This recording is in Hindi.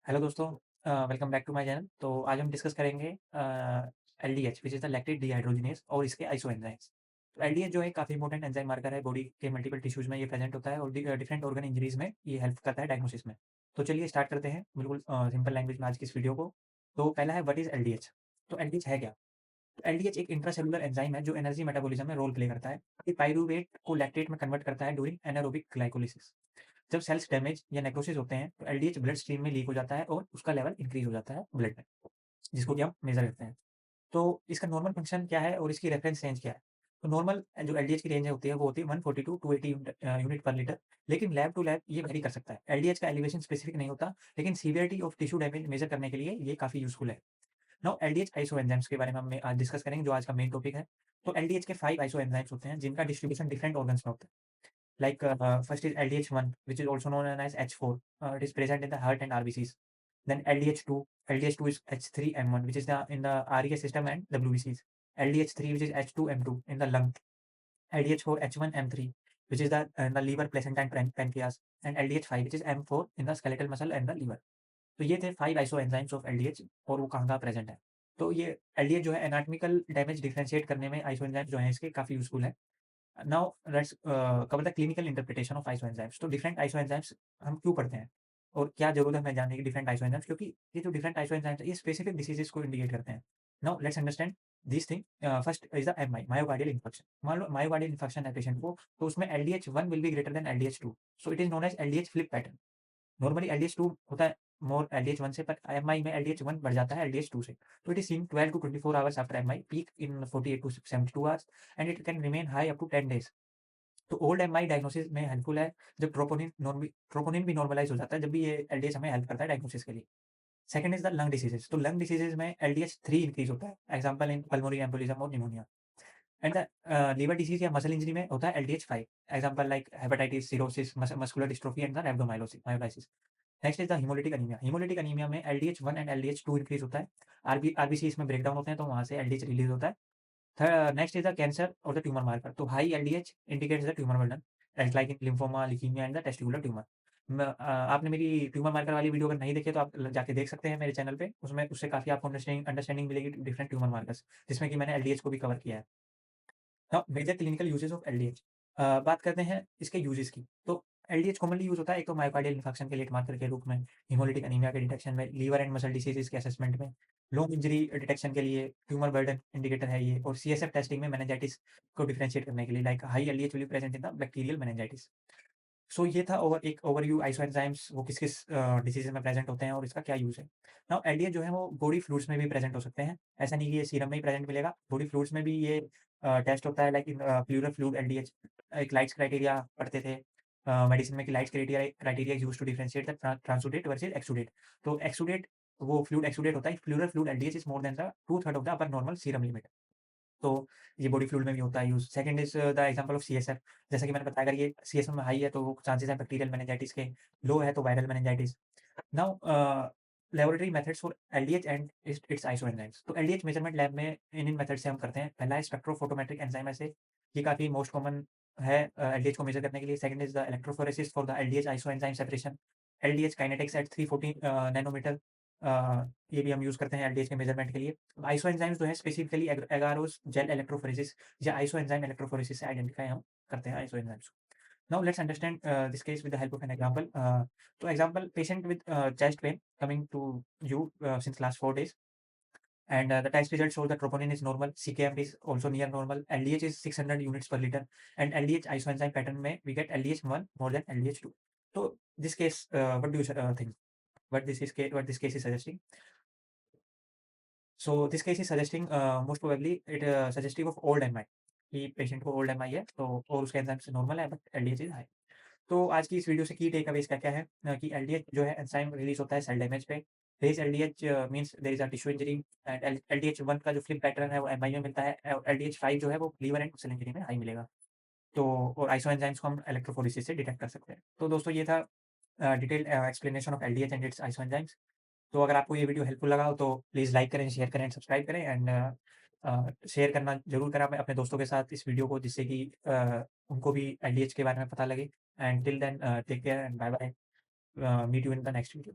हेलो दोस्तों, welcome back to my channel. तो आज हम डिस्कस करेंगे LDH which is the lactate dehydrogenase और इसके आइसोएंजाइम्स। तो एलडीएच जो है काफ़ी इंपॉर्टेंट एंजाइम मार्कर है, बॉडी के मल्टीपल टिश्यूज़ में ये प्रेजेंट होता है और डिफरेंट ऑर्गन इंजरीज़ में ये हेल्प करता है डायग्नोसिस में। तो चलिए स्टार्ट करते हैं बिल्कुल सिंपल लैंग्वेज में आज की इस वीडियो को। तो पहला है व्हाट इज़ एलडीएच? तो एलडीएच है क्या? तो एलडीएच एक इंट्रासेलुलर एंजाइम है जो एनर्जी मेटाबॉलिज्म में रोल प्ले करता है। ये पाइरूवेट को लैक्टेट में कन्वर्ट करता है ड्यूरिंग एनारोबिक ग्लाइकोलिसिस। जब सेल्स डैमेज या नेक्रोसिस होते हैं तो एलडीएच ब्लड स्ट्रीम में लीक हो जाता है और उसका लेवल इंक्रीज हो जाता है ब्लड में, जिसको कि हम मेजर करते हैं। तो इसका नॉर्मल फंक्शन क्या है और इसकी रेफरेंस रेंज क्या है? तो नॉर्मल जो एलडीएच की रेंज होती है वो होती है 142 टू 80 यूनिट पर लीटर। लेकिन लैब टू लैब ये वेरी कर सकता है। एलडीएच का एलिवेशन स्पेसिफिक नहीं होता, लेकिन severity of tissue damage measure करने के लिए ये काफी यूजफुल है। नाउ एलडीएच आइसोएंजाइम्स के बारे में हम आज डिस्कस करेंगे, जो आज का मेन टॉपिक है। तो एलडीएच के 5 आइसोएंजाइम्स होते हैं जिनका डिस्ट्रीब्यूशन डिफरेंट ऑर्गन्स में होता है। Like first is LDH1, which is also known as H4. It is present in the heart and RBCs. Then LDH2, LDH2 is H3M1, which is in the RES system and WBCs. LDH3, which is H2M2 in the lung. LDH4, H1M3, which is the liver, placenta and pancreas. And LDH5, which is M4 in the skeletal muscle and the liver. तो ये थे 5 आइसोएंजाइम्स ऑफ एलडीएच और वो कहाँ-कहाँ प्रेजेंट है। तो ये एलडीएच जो है एनाटॉमिकल डैमेज डिफरेंशिएट करने में आइसोएंजाइम्स जो हैं इसके काफ़ी यूज़फुल है। Now let's cover the clinical interpretation of isoenzymes. तो डिफरेंट आइसोएंजाइम्स हम क्यों पढ़ते हैं और क्या जरूरत है हमें जानने की डिफरेंट आइसोएंजाइम्स, क्योंकि ये जो डिफरेंट आइसोएंजाइम्स है ये स्पेसिफिक डिसीजेस को इंडिकेट करते हैं। Now let's understand this thing. First is the MI, myocardial infection. मान लो मायोकार्डियल इंफेक्शन है पेशेंट को, तो उसमें LDH 1 will be greater than LDH 2, so it is known as LDH flip pattern. Normally LDH 2 होता है मोर एलडीएच 1 से, पर एमआई में एलडीएच 1 बढ़ जाता है एलडीएच 2 से। तो it is seen 12 to 24 hours after MI, peak in 48 to 72 hours and it can remain high up to 10 days. तो ओल्ड एमआई डायग्नोसिस में हेल्पफुल है जब ट्रोपोनिन भी नॉर्मलाइज हो जाता है, जब भी ये एलडीएच हमें हेल्प करता है डायग्नोसिस के लिए। Second is the lung diseases. तो लंग डिसीजेस में एलडीएच 3 इंक्रीज होता है, एग्जांपल इन पल्मोनरी एम्बोलिज्म और pneumonia. And the liver disease या मसल इंजरी में होता है LDH 5, example like hepatitis, cirrhosis, muscular dystrophy and the rhabdomyolysis. Next is the haemolytic anaemia. Haemolytic anaemia में एलडीएच 1 एंड एलडीएच 2 इंक्रीज होता है। आरबीसी इसमें ब्रेकडाउन होते हैं, तो वहां से एलडीएच रिलीज होता है। नेक्स्ट इज द कैंसर और द ट्यूमर मार्कर। तो high LDH indicates the tumour burden like in lymphoma, leukaemia and the testicular tumour. आपने मेरी ट्यूमर मार्कर वाली वीडियो अगर नहीं देखी है तो आप जाके देख सकते हैं मेरे चैनल पे, उसमें उससे काफ़ी आपको अंडरस्टैंडिंग मिलेगी डिफरेंट ट्यूमर मार्कर्स, जिसमें कि मैंने एलडीएच को भी कवर किया है। हाँ, major clinical uses of LDH. बात करते हैं इसके यूजेस की। तो एलडीएच कॉमनली यूज़ होता है एक तो मायोकार्डियल इंफेक्शन के लेट मार्कर के रूप में, हेमोलिटिक एनीमिया के डिटेक्शन में, लीवर एंड मसल डिसीज़ेज़ के असेसमेंट में, लॉन्ग इंजरी डिटेक्शन के लिए, ट्यूमर बर्डन इंडिकेटर है ये, और सीएसएफ टेस्टिंग में मेनिंजाइटिस को डिफरेंशिएट करने के लिए, like high LDH will be present in the bacterial meningitis. So ये था एक ओवरव्यू आइसोएंजाइम्स वो किस-किस डिसीज़ेज़ में प्रेजेंट होते हैं और इसका क्या यूज़ है। नाउ एलडीएच जो है वो बॉडी फ्लूइड्स में भी प्रेजेंट हो सकते हैं। ऐसा नहीं कि ये सीरम में ही प्रेजेंट मिलेगा, बॉडी फ्लूइड्स में भी ये टेस्ट होता है, like in pleural fluid LDH. एक लाइट्स क्राइटेरिया पढ़ते थे मेडिसिन में कि Light's criteria criteria is used to differentiate the transudate versus exudate. तो एक्सुडेट वो फ्लूइड एक्सुडेट होता है, pleural fluid LDH is more than the 2/3 of the upper normal serum limit. तो ये बॉडी फ्लूइड में भी होता है use. Second is the example of CSF. जैसा कि मैंने बताया, अगर ये सीएसएफ में हाई है तो चांसेस हैं बैक्टीरियल मेनिंजाइटिस के, लो है तो viral meningitis. Now laboratory methods for LDH and its isoenzymes. तो एलडीएच मेजरमेंट लैब में इन मेथड से हम करते हैं। पहला है स्पेक्ट्रोफोटोमेट्रिक एंजाइम है, ये काफ़ी मोस्ट कॉमन है एलडीएच को मेजर करने के लिए। Second is the electrophoresis for the LDH isoenzyme separation, LDH kinetics at 314 nanometre. ये भी हम यूज़ करते हैं एलडीएच के मेजरमेंट के लिए। आइसोएंजाइम्स जो है स्पेसिफिकली एगारोस जेल इलेक्ट्रोफोरेसिस या आइसोएंजाइम इलेक्ट्रोफोरेसिस से आइडेंटिफाई हम करते हैं आइसोएंजाइम्स को। Now let's understand this case with the help of an example. So example, patient with chest pain coming to you since last 4 days, and the test result shows that troponin is normal, CKM is also near normal, LDH is 600 units per liter, and LDH isoenzyme pattern में we get LDH1 more than LDH2. So this case, what do you think? What this case is suggesting? So this case is suggesting most probably it suggestive of old MI, कि पेशेंट को ओल्ड एमआई है तो और उसके एंजाइम्स नॉर्मल है, बट एलडीएच इज हाई। तो आज की इस वीडियो से की टेक अवेज़ क्या-क्या है कि एलडीएच जो है एंजाइम रिलीज़ होता है सेल डैमेज पे। Raise LDH means there is a tissue injury, and LDH 1 का जो फ्लिप पैटर्न है वो एमआई में मिलता है, और एलडीएच 5 जो है वो लीवर एंड मसल इंजरी में हाई मिलेगा। तो और आइसो एंजाइम्स को हम इलेक्ट्रोफोरेसिस से डिटेक्ट कर सकते हैं। तो दोस्तों ये था detailed explanation of LDH and it's iso enzymes. तो अगर आपको ये वीडियो हेल्पफुल लगा हो तो प्लीज़ लाइक करें, शेयर करें, सब्सक्राइब करें, एंड शेयर करना ज़रूर करें अपने दोस्तों के साथ इस वीडियो को, जिससे कि उनको भी एलडीएच के बारे में पता लगे। And till then take care and bye bye. Meet you in the next video.